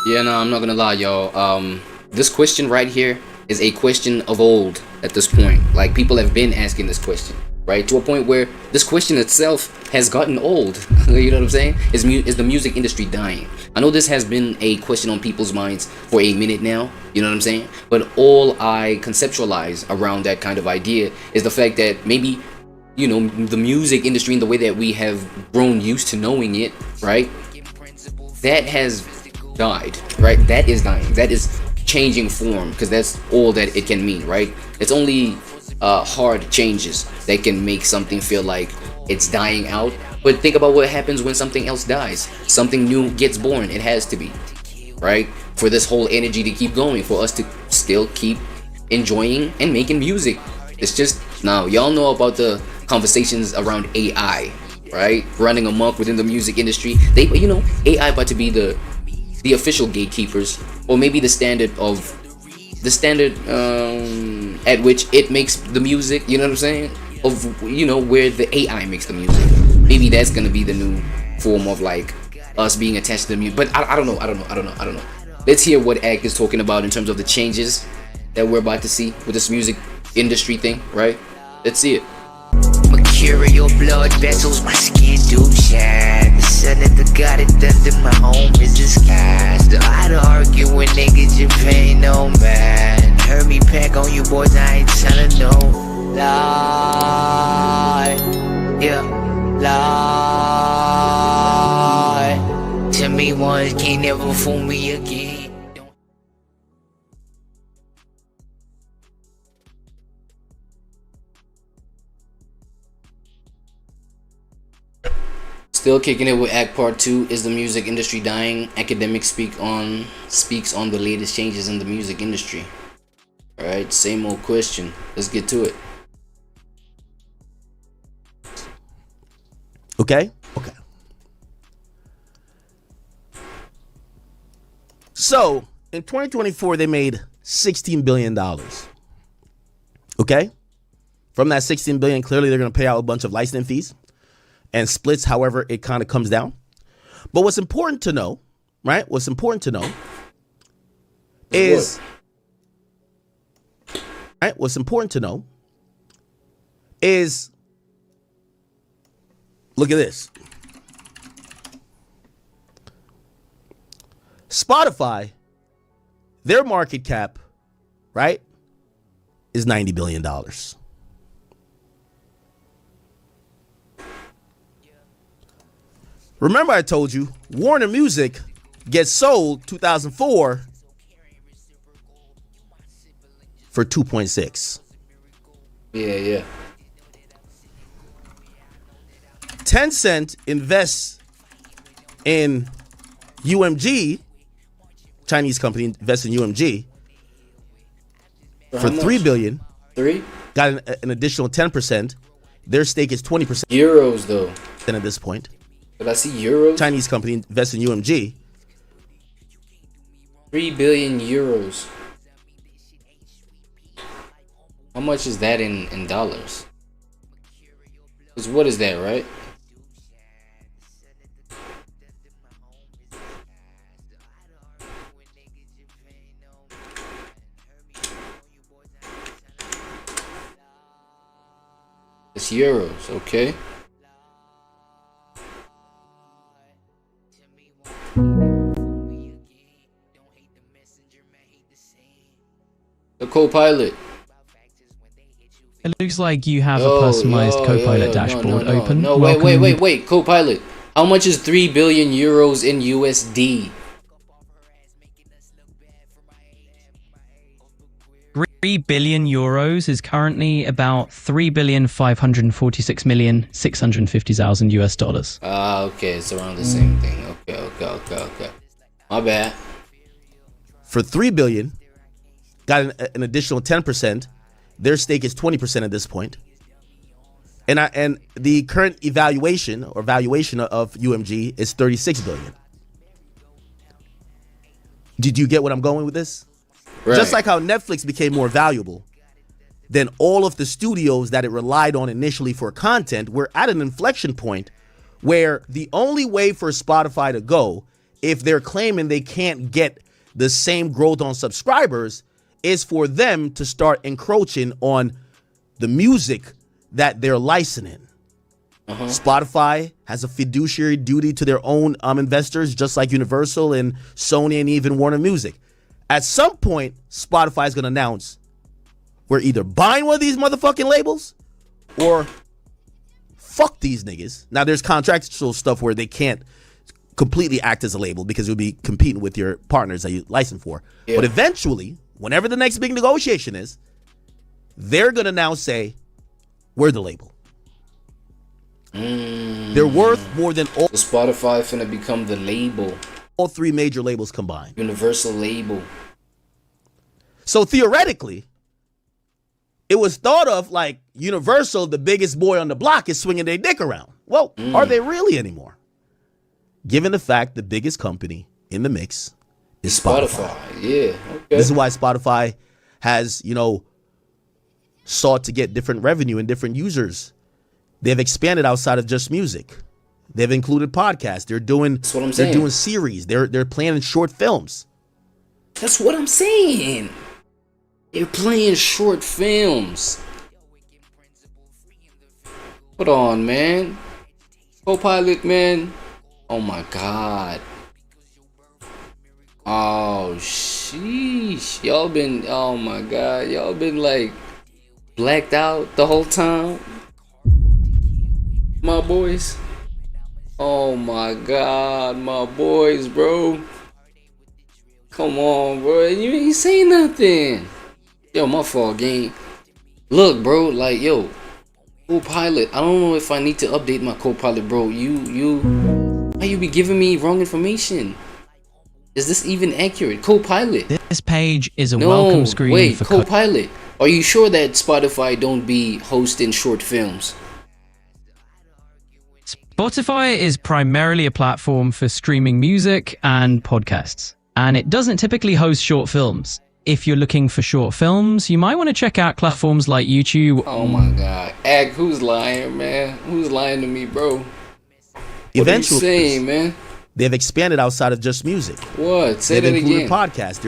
Yeah, no, I'm not gonna lie, y'all. This question right here is a question of old at this point. Like, people have been asking this question, right? To a point where this question itself has gotten old. You know what I'm saying? Is the music industry dying? I know this has been a question on people's minds for a minute now. You know what I'm saying? But all I conceptualize around that kind of idea is the fact that maybe, you know, the music industry in the way that we have grown used to knowing it, right? That has died, right? That is dying. That is changing form, because that's all that it can mean, right? It's only hard changes that can make something feel like it's dying out. But think about what happens when something else dies. Something new gets born. It has to be, right? For this whole energy to keep going, for us to still keep enjoying and making music. It's just, now y'all know about the conversations around AI, right? Running amok within the music industry. They, you know, AI about to be the official gatekeepers, or maybe the standard at which it makes the music. You know what I'm saying? Of, you know, where the AI makes the music. Maybe that's gonna be the new form of like us being attached to the music. But I don't know. Let's hear what Act is talking about in terms of the changes that we're about to see with this music industry thing, right? Let's see it. Mercurial blood vessels, my skin do shine. The sun of the god it under my home is disguised. I had to argue with niggas, you pay no man. Heard me pack on you boys, I ain't telling no lie. Yeah, lie. Tell me once, can't never fool me again. Still kicking it with Act Part 2. Is the music industry dying? Academics speaks on the latest changes in the music industry. Alright, same old question. Let's get to it. Okay. So, in 2024, they made $16 billion. Okay? From that $16 billion, clearly they're going to pay out a bunch of licensing fees and splits, however it kind of comes down. But what's important to know, right? What's important to know is, right? What's important to know is, look at this. Spotify, their market cap, right, is $90 billion. Remember I told you, Warner Music gets sold 2004 for 2.6. Yeah. Tencent invests in UMG, Chinese company invests in UMG for $3 billion. 3? Got an additional 10%. Their stake is 20% Euros though. at this point. But I see euros. Chinese company invests in UMG. 3 billion euros. How much is that in dollars? Because what is that, right? It's euros, okay. The co-pilot. It looks like you have a personalized Copilot dashboard open. No, wait. Copilot. How much is 3 billion euros in USD? 3 billion euros is currently about 3,546,650,000 US dollars. Okay, it's around the same thing. Okay. My bad. For $3 billion, got an additional 10%. Their stake is 20% at this point. And the current valuation of UMG is $36 billion. Did you get what I'm going with this? Right. Just like how Netflix became more valuable than all of the studios that it relied on initially for content, we're at an inflection point where the only way for Spotify to go if they're claiming they can't get the same growth on subscribers, is for them to start encroaching on the music that they're licensing. Spotify has a fiduciary duty to their own investors, just like Universal and Sony and even Warner Music. At some point, Spotify is going to announce, we're either buying one of these motherfucking labels or fuck these niggas. Now, there's contractual stuff where they can't completely act as a label because it would be competing with your partners that you license for. Yeah. But eventually, whenever the next big negotiation is, they're going to now say, we're the label. They're worth more than all. So Spotify finna become the label. All three major labels combined. Universal label. So theoretically, it was thought of like Universal, the biggest boy on the block, is swinging their dick around. Well, are they really anymore? Given the fact the biggest company in the mix is Spotify. Yeah. Okay. This is why Spotify has, sought to get different revenue and different users. They've expanded outside of just music. They've included podcasts. They're doing That's what I'm saying. They're doing series. They're playing short films. That's what I'm saying. They're playing short films. Hold on, man. Copilot, man. Oh my God. Oh sheesh. Y'all been, oh my God. Y'all been like blacked out the whole time. My boys. Oh my God, my boys, bro. Come on, bro. You ain't saying nothing. Yo, my fault, gang. Look, bro, like, yo, Copilot. I don't know if I need to update my Copilot, bro. Why you be giving me wrong information? Is this even accurate? Copilot. This page is a welcome screen. Wait, for Copilot. Are you sure that Spotify don't be hosting short films? Spotify is primarily a platform for streaming music and podcasts, and it doesn't typically host short films. If you're looking for short films, you might want to check out platforms like YouTube. Oh my God. Who's lying, man? Who's lying to me, bro? Eventually, what are you saying, man? They've expanded outside of just music. What? Say They've that included again. podcasts.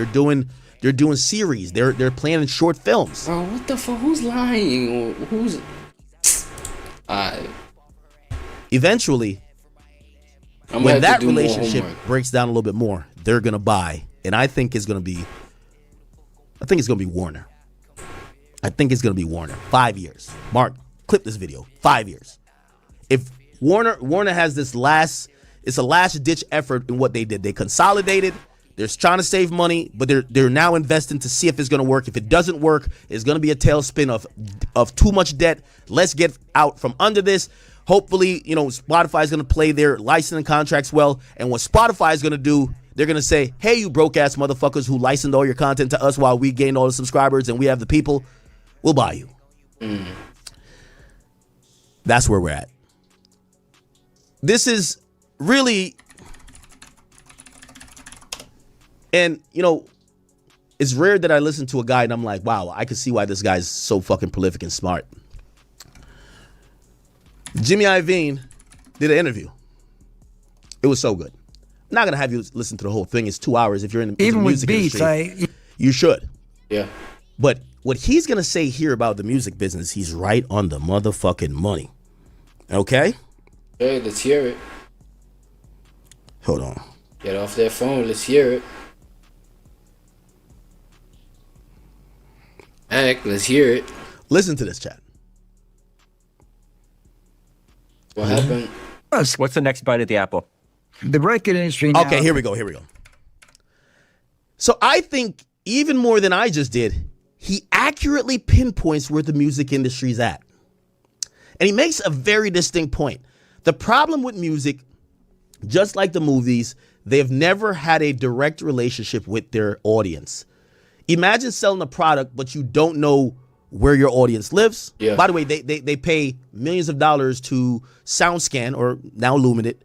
They're doing series. They're playing short films. Bro, what the fuck? Who's lying? Who's... Eventually, when that relationship breaks down a little bit more, they're gonna buy, and I think it's gonna be Warner. I think it's gonna be Warner. 5 years. Mark, clip this video. 5 years. If Warner has this it's a last ditch effort in what they did. They consolidated. They're trying to save money, but they're now investing to see if it's gonna work. If it doesn't work, it's gonna be a tailspin of too much debt. Let's get out from under this. Hopefully, Spotify is going to play their licensing contracts well. And what Spotify is going to do, they're going to say, hey, you broke-ass motherfuckers who licensed all your content to us while we gained all the subscribers and we have the people, we'll buy you. That's where we're at. This is really... And, it's rare that I listen to a guy and I'm like, wow, I can see why this guy's so fucking prolific and smart. Jimmy Iovine did an interview. It was so good. I'm not gonna have you listen to the whole thing. It's 2 hours. If you're in the music industry, you should. Yeah. But what he's gonna say here about the music business, he's right on the motherfucking money. Okay? Hey, let's hear it. Hold on. Get off that phone. Let's hear it. Let's hear it. Listen to this, chat. What happened? What's the next bite of the apple? The record industry now. Okay, here we go. So I think even more than I just did, he accurately pinpoints where the music industry's at. And he makes a very distinct point. The problem with music, just like the movies, they've never had a direct relationship with their audience. Imagine selling a product, but you don't know where your audience lives. Yeah. By the way, they pay millions of dollars to SoundScan, or now Luminate,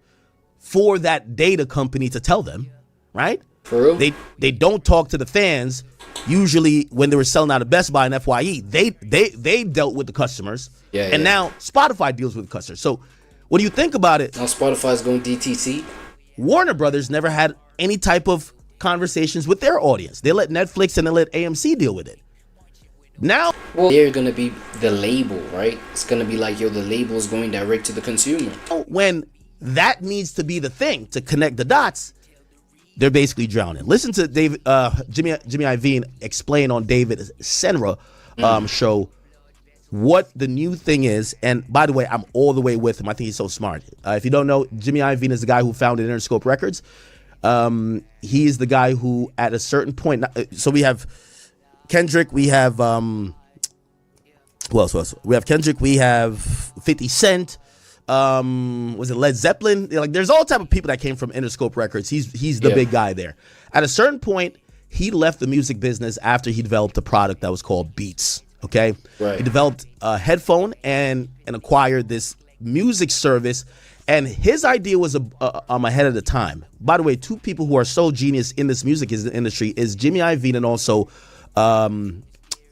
for that data company to tell them, right? For real? They don't talk to the fans. Usually when they were selling out of Best Buy and FYE, they dealt with the customers. And now Spotify deals with the customers. So when you think about it, now Spotify's going DTC. Warner Brothers never had any type of conversations with their audience. They let Netflix and they let AMC deal with it. Now, well, they're gonna be the label, right? It's gonna be like, yo, the label is going direct to the consumer. when that needs to be the thing to connect the dots, they're basically drowning. Listen to Jimmy Iovine explain on David Senra show what the new thing is. And by the way, I'm all the way with him. I think he's so smart. If you don't know, Jimmy Iovine is the guy who founded Interscope Records. He is the guy who, at a certain point, so we have Kendrick, we have who else? We have Kendrick, we have 50 Cent. Was it Led Zeppelin? Like, there's all type of people that came from Interscope Records. He's the big guy there. At a certain point, he left the music business after he developed a product that was called Beats. Okay, right. He developed a headphone and acquired this music service. And his idea was ahead of the time. By the way, two people who are so genius in this music industry is Jimmy Iovine and also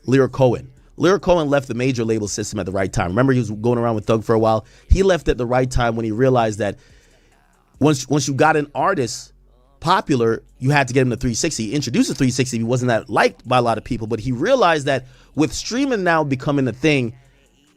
Lyric Cohen. Lyric Cohen left the major label system at the right time. Remember, he was going around with Thug for a while. He left at the right time when he realized that once you got an artist popular, you had to get him to 360. He introduced the 360. He wasn't that liked by a lot of people, but he realized that with streaming now becoming a thing,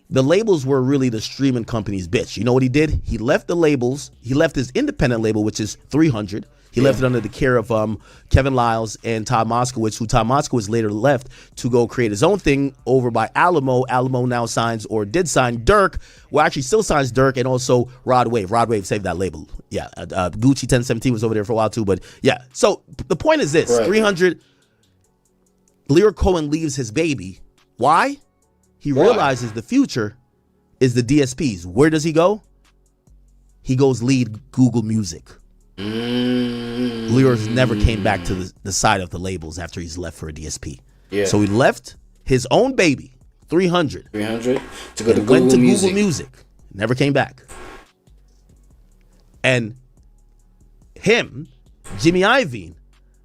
the labels were really the streaming company's bitch. You know what he did? He left the labels. He left his independent label, which is 300. He left it under the care of Kevin Lyles and Todd Moskowitz, who Todd Moskowitz later left to go create his own thing over by Alamo. Alamo now signs, or did sign, Dirk. Well, actually still signs Dirk, and also Rod Wave. Rod Wave saved that label. Yeah, Gucci 1017 was over there for a while too. But yeah, so the point is this. Right. 300, Lyric Cohen leaves his baby. Why? He realizes the future is the DSPs. Where does he go? He goes lead Google Music. Lyric never came back to the side of the labels after he's left for a DSP. Yeah. So he left his own baby, 300 to go to Google went to Music. Google Music. Never came back. And him, Jimmy Iovine,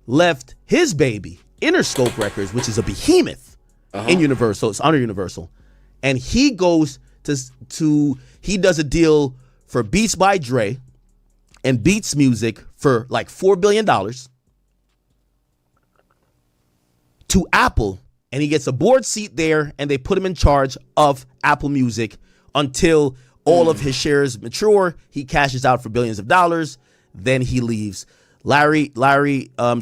left his baby, Interscope Records, which is a behemoth in Universal. It's under Universal. And he goes to he does a deal for Beats by Dre and Beats Music for like $4 billion to Apple, and he gets a board seat there, and they put him in charge of Apple Music until all of his shares mature. He cashes out for billions of dollars. Then he leaves. Larry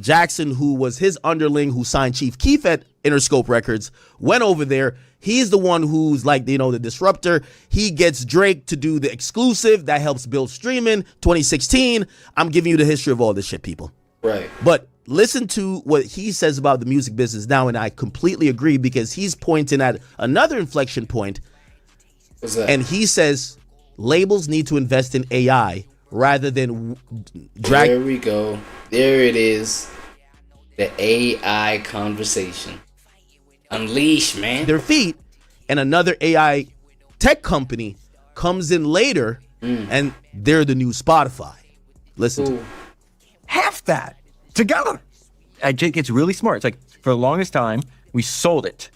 Jackson, who was his underling, who signed Chief Keef at Interscope Records, went over there. He's the one who's like, the disruptor. He gets Drake to do the exclusive that helps build streaming. 2016. I'm giving you the history of all this shit, people. Right. But listen to what he says about the music business now, and I completely agree, because he's pointing at another inflection point. What's that? And he says labels need to invest in AI rather than drag. There we go. There it is. The AI conversation. Unleash, man. Their feet, and another AI tech company comes in later, and they're the new Spotify. Listen to it. Half that together. I think it's really smart. It's like, for the longest time, we sold it.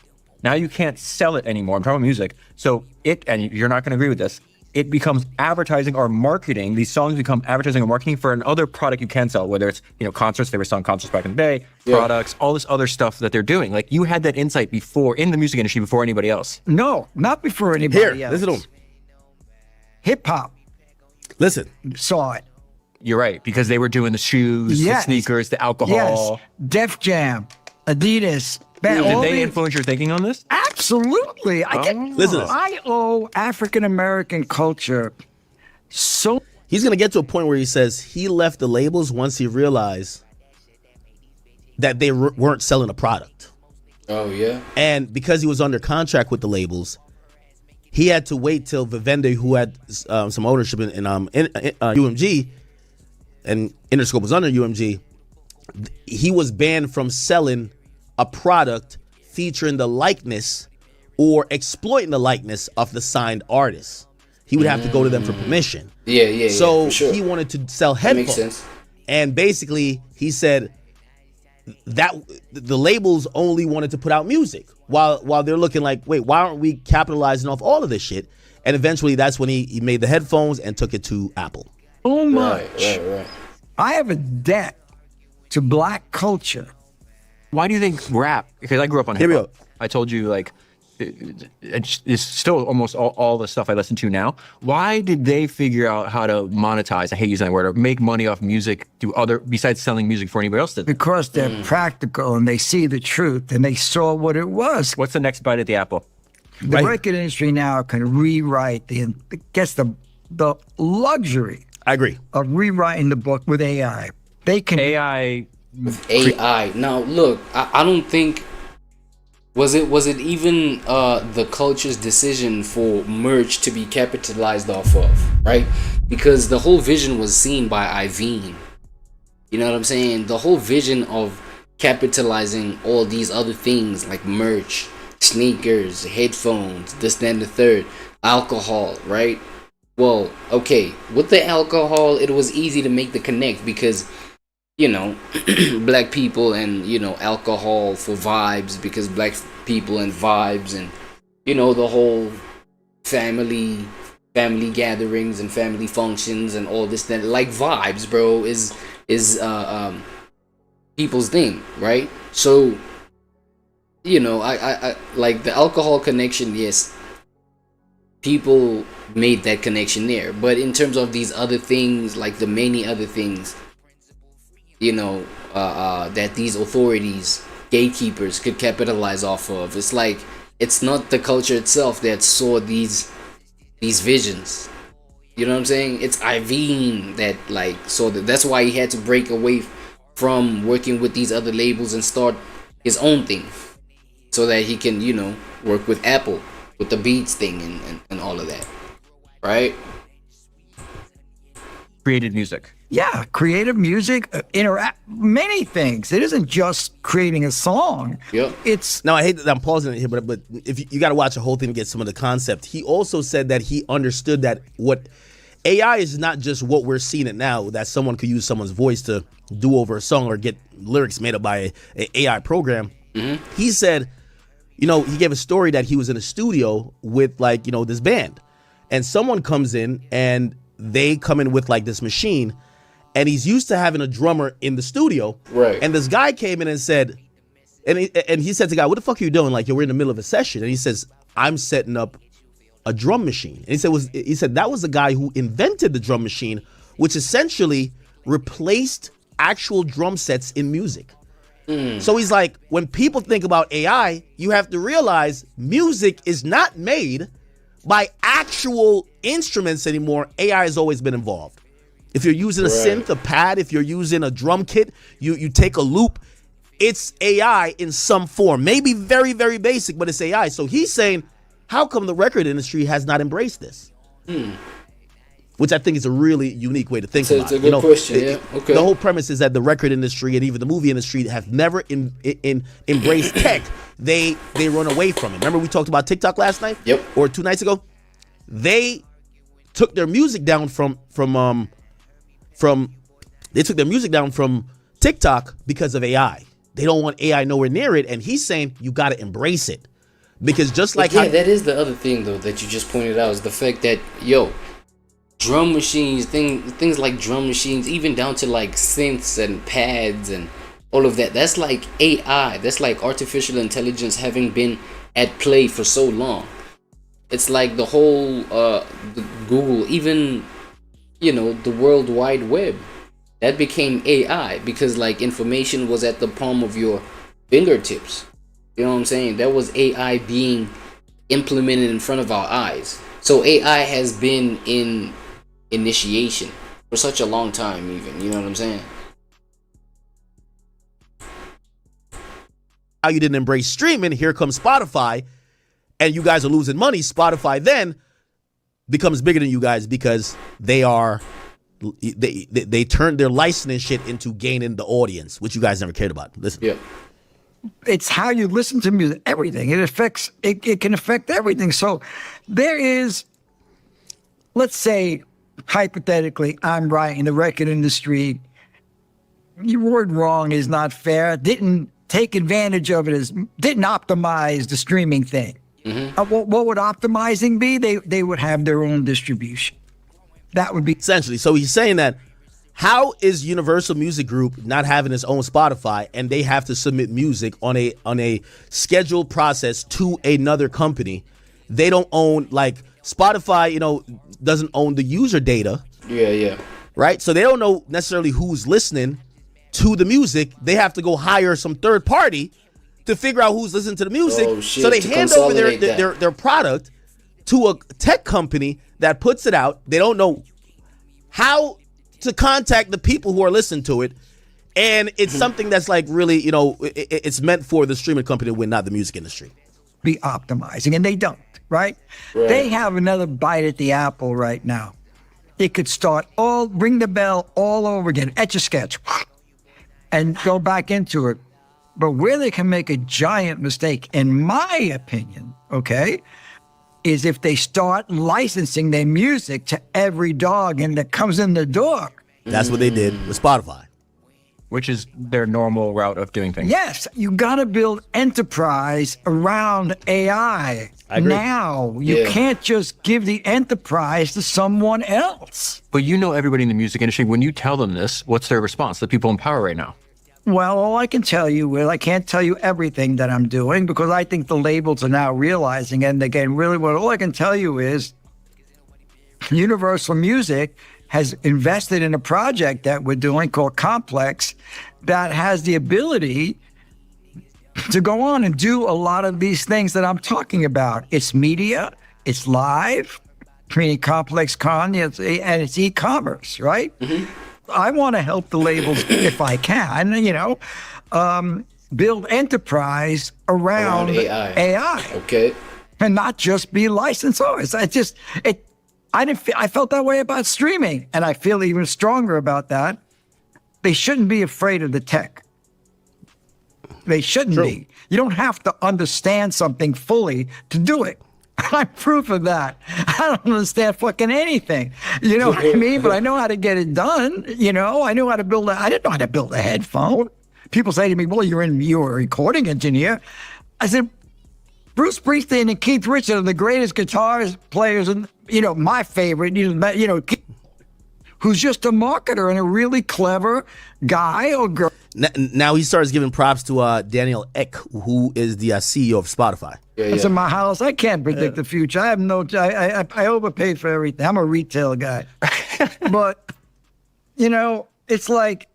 Now you can't sell it anymore. I'm talking about music. So and you're not going to agree with this, it becomes advertising or marketing. These songs become advertising or marketing for another product you can sell, whether it's, concerts, they were selling concerts back in the day, products, all this other stuff that they're doing. Like, you had that insight before in the music industry before anybody else. No, not before anybody else. Listen to him. Hip hop Listen. saw it. You're right, because they were doing the shoes, the sneakers, the alcohol. Yes. Def Jam, Adidas. Did they influence your thinking on this? Absolutely. Listen to this. I owe African American culture so. He's going to get to a point where he says he left the labels once he realized that they weren't selling a product. Oh, yeah. And because he was under contract with the labels, he had to wait till Vivendi, who had some ownership in UMG, and Interscope was under UMG, he was banned from selling a product featuring the likeness or exploiting the likeness of the signed artist. He would have to go to them for permission. So for sure. he wanted to sell headphones. That makes sense. And basically, he said that the labels only wanted to put out music while they're looking like, wait, why aren't we capitalizing off all of this shit? And eventually, that's when he made the headphones and took it to Apple. much. Right. I have a debt to black culture. Why do you think rap? Because I grew up on Here we hip-hop. go. I told you, like, it's still almost all the stuff I listen to now. Why did they figure out how to monetize, I hate using that word, or make money off music besides selling music for anybody else did? Because they're practical and they see the truth and they saw what it was. What's the next bite at the apple? The record industry now can rewrite gets the luxury I agree. of rewriting the book with AI. They can AI. Now look, I don't think was it even the culture's decision for merch to be capitalized off of, right? Because the whole vision was seen by Iveen. You know what I'm saying? The whole vision of capitalizing all these other things like merch, sneakers, headphones, this, that, and the third, alcohol, right? Well, okay, with the alcohol, it was easy to make the connect because, you know, black people and, you know, alcohol for vibes, because black people and vibes, and, you know, the whole family gatherings and family functions and all this, that, like vibes, bro, is people's thing, right? So, you know, I like the alcohol connection, yes, people made that connection there, but in terms of these other things, like the many other things, you know, that these authorities, gatekeepers, could capitalize off of, it's like, it's not the culture itself that saw these visions. You know what I'm saying? It's Iveen that like saw that. That's why he had to break away from working with these other labels and start his own thing, so that he can, you know, work with Apple with the Beats thing and all of that, right? Created music. Yeah, creative music, interact, many things. It isn't just creating a song. Yep. It's Now I hate that I'm pausing it here, but if you got to watch the whole thing to get some of the concept. He also said that he understood that what AI is not just what we're seeing it now, that someone could use someone's voice to do over a song or get lyrics made up by an AI program. He said, you know, he gave a story that he was in a studio with, like, you know, this band, and someone comes in and they come in with like this machine, and he's used to having a drummer in the studio. Right. And this guy came in and said, and he said to the guy, what the fuck are you doing? Like, we're in the middle of a session. And he says, I'm setting up a drum machine. And he said that was the guy who invented the drum machine, which essentially replaced actual drum sets in music. So he's like, when people think about AI, you have to realize music is not made by actual instruments anymore. AI has always been involved. If you're using a synth, a pad, if you're using a drum kit, you take a loop, it's AI in some form. Maybe very, very basic, but it's AI. So he's saying, how come the record industry has not embraced this? Which I think is a really unique way to think about it. It's a good question, yeah. Okay. The whole premise is that the record industry and even the movie industry have never embraced tech. They run away from it. Remember we talked about TikTok last night? Yep. Or 2 nights ago? They took their music down from TikTok because of AI. They don't want AI nowhere near it, and he's saying you got to embrace it. Because just like yeah, that is the other thing though that you just pointed out, is the fact that, yo, drum machines, things like drum machines, even down to like synths and pads and all of that, that's like AI, that's like artificial intelligence having been at play for so long. It's like the whole the Google, even, you know, the World Wide Web, that became AI because like information was at the palm of your fingertips. You know what I'm saying? That was AI being implemented in front of our eyes. So AI has been in initiation for such a long time, even. You know what I'm saying? How you didn't embrace streaming, here comes Spotify, and you guys are losing money. Spotify then becomes bigger than you guys because they turned their licensing shit into gaining the audience, which you guys never cared about. Listen. Yeah. it's how you listen to music, everything. It can affect everything. So there is, let's say, hypothetically, I'm right in the record industry. Your word wrong is not fair. Didn't take advantage of it, didn't optimize the streaming thing. Mm-hmm. What would optimizing be? They would have their own distribution. That would be essentially. So he's saying that How is Universal Music Group not having its own Spotify and they have to submit music on a scheduled process to another company? They don't own, like, Spotify, doesn't own the user data. Yeah. Right? So they don't know necessarily who's listening to the music. They have to go hire some third party to figure out who's listening to the music. Oh, shit, so they to hand over consolidate their product to a tech company that puts it out. They don't know how to contact the people who are listening to it. And it's something that's like really, it's meant for the streaming company to win, not the music industry. Be optimizing, and they don't, right? They have another bite at the apple right now. It could start ring the bell all over again, etch a sketch, and go back into it. But where they can make a giant mistake, in my opinion, okay, is if they start licensing their music to every dog and that comes in the door. That's what they did with Spotify. Which is their normal route of doing things. Yes, you got to build enterprise around AI. I agree. Now, you can't just give the enterprise to someone else. But everybody in the music industry, when you tell them this, what's their response? The people in power right now. Well, all I can tell you is I can't tell you everything that I'm doing because I think the labels are now realizing, and again, really all I can tell you is Universal Music has invested in a project that we're doing called Complex that has the ability to go on and do a lot of these things that I'm talking about. It's media, it's live, meaning Complex Con, and it's e-commerce, right? Mm-hmm. I want to help the labels if I can, build enterprise around AI. Okay. And not just be licensors. I felt that way about streaming, and I feel even stronger about that. They shouldn't be afraid of the tech. They shouldn't be. You don't have to understand something fully to do it. I'm proof of that. I don't understand fucking anything. You know what I mean? But I know how to get it done. I know how to build I didn't know how to build a headphone. People say to me, well, you're a recording engineer. I said, Bruce Springsteen and Keith Richards are the greatest guitar players, and my favorite, who's just a marketer and a really clever guy or girl. Now he starts giving props to Daniel Ek, who is the CEO of Spotify. That's in my house. I can't predict the future. I have I overpay for everything. I'm a retail guy. But, it's like,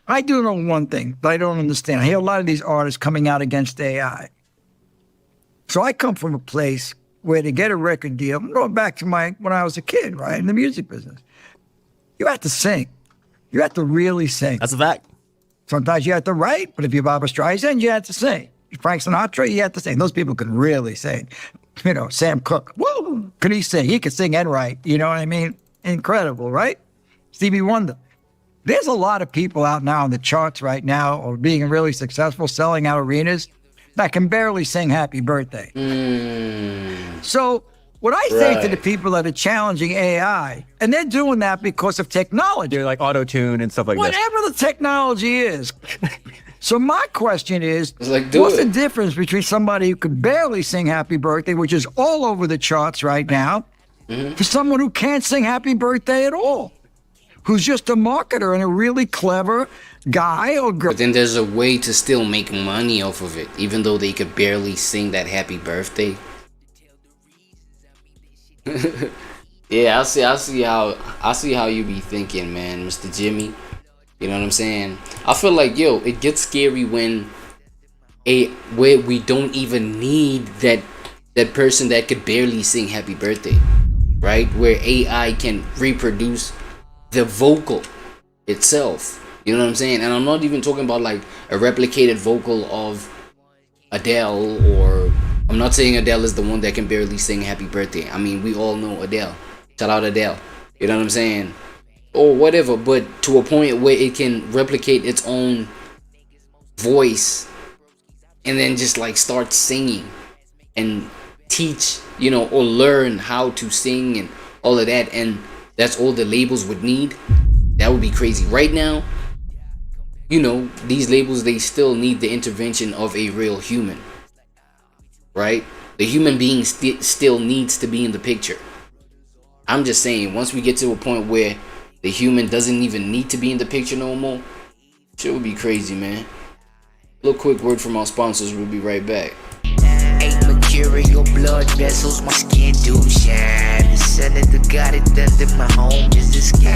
I do know one thing that I don't understand. I hear a lot of these artists coming out against AI. So I come from a place where to get a record deal, I'm going back to when I was a kid, right, in the music business. You have to sing. You have to really sing. That's a fact. Sometimes you have to write, but if you're Barbra Streisand, you have to sing. Frank Sinatra, you have to sing. Those people can really sing. Sam Cooke, woo, could he sing? He could sing and write. You know what I mean? Incredible, right? Stevie Wonder. There's a lot of people out now on the charts right now, or being really successful, selling out arenas, that can barely sing Happy Birthday. So what I say to the people that are challenging AI, and they're doing that because of technology. They're like auto-tune and stuff like that. Whatever the technology is. So my question is, what's the difference between somebody who could barely sing Happy Birthday, which is all over the charts right now, to someone who can't sing Happy Birthday at all, who's just a marketer and a really clever guy or girl? But then there's a way to still make money off of it, even though they could barely sing that Happy Birthday. Yeah, I see how you be thinking, man, Mr. Jimmy. You know what I'm saying? I feel like, it gets scary when where we don't even need that person that could barely sing Happy Birthday, right? Where AI can reproduce the vocal itself. You know what I'm saying? And I'm not even talking about like a replicated vocal of Adele, or I'm not saying Adele is the one that can barely sing Happy Birthday. I mean, we all know Adele. Shout out Adele. You know what I'm saying? Or whatever, but to a point where it can replicate its own voice and then just like start singing and teach, or learn how to sing and all of that, and that's all the labels would need. That would be crazy. Right now, these labels, they still need the intervention of a real human, right? The human being still needs to be in the picture. I'm just saying, once we get to a point where the human doesn't even need to be in the picture no more, shit would be crazy, man. Little quick word from our sponsors. We'll be right back. Ain't mercurial blood vessels, my skin do shine. The son of the God it under my home is the sky.